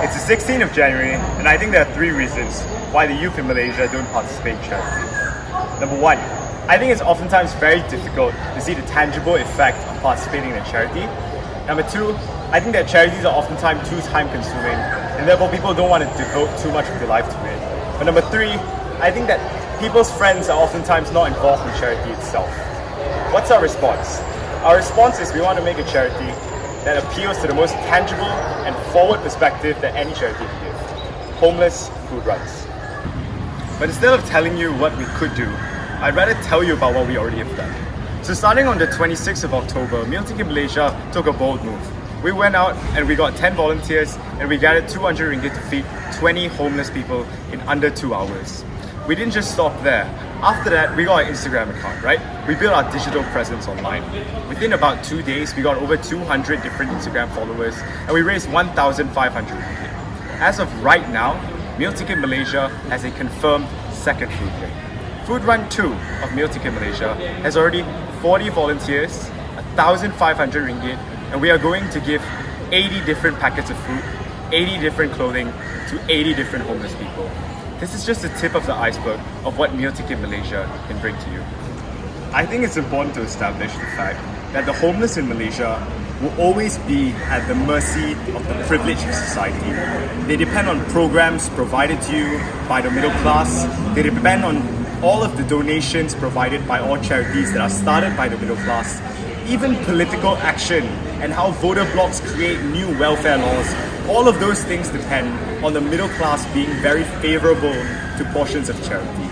It's the 16th of January, and I think there are three reasons why the youth in Malaysia don't participate in charity. Number one, I think it's oftentimes very difficult to see the tangible effect of participating in a charity. Number two, I think that charities are oftentimes too time consuming, and therefore people don't want to devote too much of their life to it. But number three, I think that people's friends are oftentimes not involved in charity itself. What's our response? Our response is we want to make a charity that appeals to the most tangible and forward perspective that any charity can give. Homeless food runs. But instead of telling you what we could do, I'd rather tell you about what we already have done. So starting on the 26th of October, Meal Ticket Malaysia took a bold move. We went out and we got 10 volunteers and we gathered 200 ringgit to feed 20 homeless people in under 2 hours. We didn't just stop there. After that, we got an Instagram account, right? We built our digital presence online. Within about 2 days, we got over 200 different Instagram followers and we raised 1,500 ringgit. As of right now, Meal Ticket Malaysia has a confirmed second food run. Food Run 2 of Meal Ticket Malaysia has already 40 volunteers, 1,500 ringgit, and we are going to give 80 different packets of food, 80 different clothing to 80 different homeless people. This is just the tip of the iceberg of what Meal Ticket Malaysia can bring to you. I think it's important to establish the fact that the homeless in Malaysia will always be at the mercy of the privileged of society. They depend on programs provided to you by the middle class. They depend on all of the donations provided by all charities that are started by the middle class. Even political action and how voter blocs create new welfare laws, all of those things depend on the middle class being very favorable to portions of charity.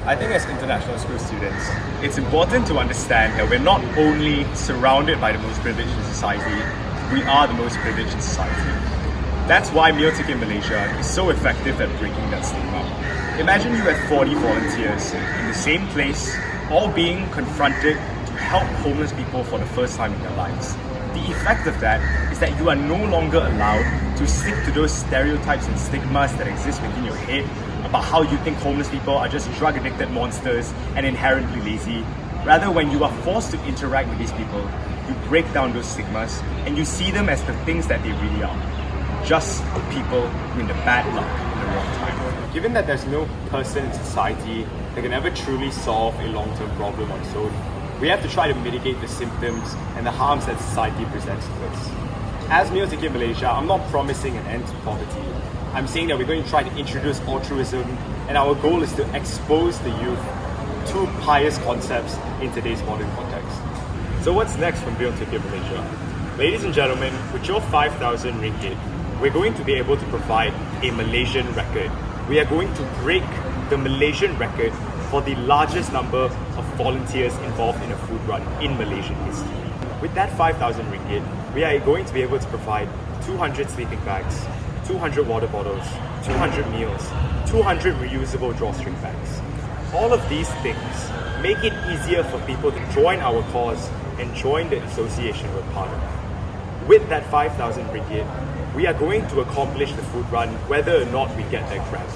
I think as international school students, it's important to understand that we're not only surrounded by the most privileged in society, we are the most privileged in society. That's why Meal Ticket Malaysia is so effective at breaking that stigma. Imagine you had 40 volunteers in the same place, all being confronted to help homeless people for the first time in their lives. The effect of that is that you are no longer allowed to stick to those stereotypes and stigmas that exist within your head about how you think homeless people are just drug-addicted monsters and inherently lazy. Rather, when you are forced to interact with these people, you break down those stigmas and you see them as the things that they really are. Just people with the bad luck in the wrong time. Given that there's no person in society that can ever truly solve a long-term problem on its own, we have to try to mitigate the symptoms and the harms that society presents to us. As Meal Ticket Malaysia, I'm not promising an end to poverty. I'm saying that we're going to try to introduce altruism, and our goal is to expose the youth to pious concepts in today's modern context. So what's next from Meal Ticket Malaysia? Ladies and gentlemen, with your 5,000 ringgit, we're going to be able to provide a Malaysian record. We are going to break the Malaysian record for the largest number of volunteers involved in a food run in Malaysian history. With that 5,000 ringgit, we are going to be able to provide 200 sleeping bags, 200 water bottles, 200 meals, 200 reusable drawstring bags. All of these things make it easier for people to join our cause and join the association we're part of. With that 5,000 ringgit, we are going to accomplish the food run whether or not we get that grant.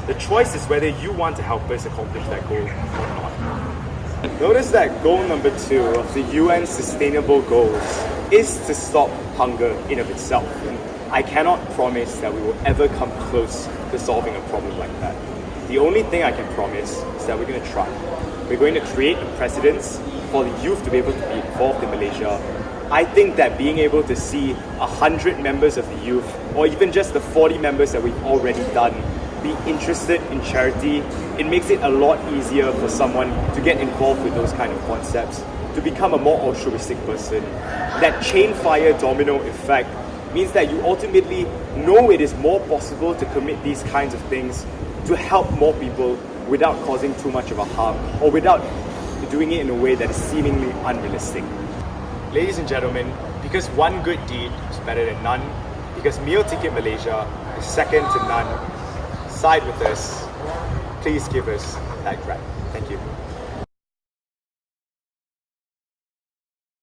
The choice is whether you want to help us accomplish that goal or not. Notice that goal number 2 of the UN Sustainable Goals is to stop hunger in of itself. I cannot promise that we will ever come close to solving a problem like that. The only thing I can promise is that we're going to try. We're going to create a precedence for the youth to be able to be involved in Malaysia. I think that being able to see 100 members of the youth, or even just the 40 members that we've already done, be interested in charity, it makes it a lot easier for someone to get involved with those kind of concepts, to become a more altruistic person. That chain fire domino effect means that you ultimately know it is more possible to commit these kinds of things to help more people without causing too much of a harm, or without doing it in a way that is seemingly unrealistic. Ladies and gentlemen, because one good deed is better than none, because Meal Ticket Malaysia is second to none, side with us, please give us that grant.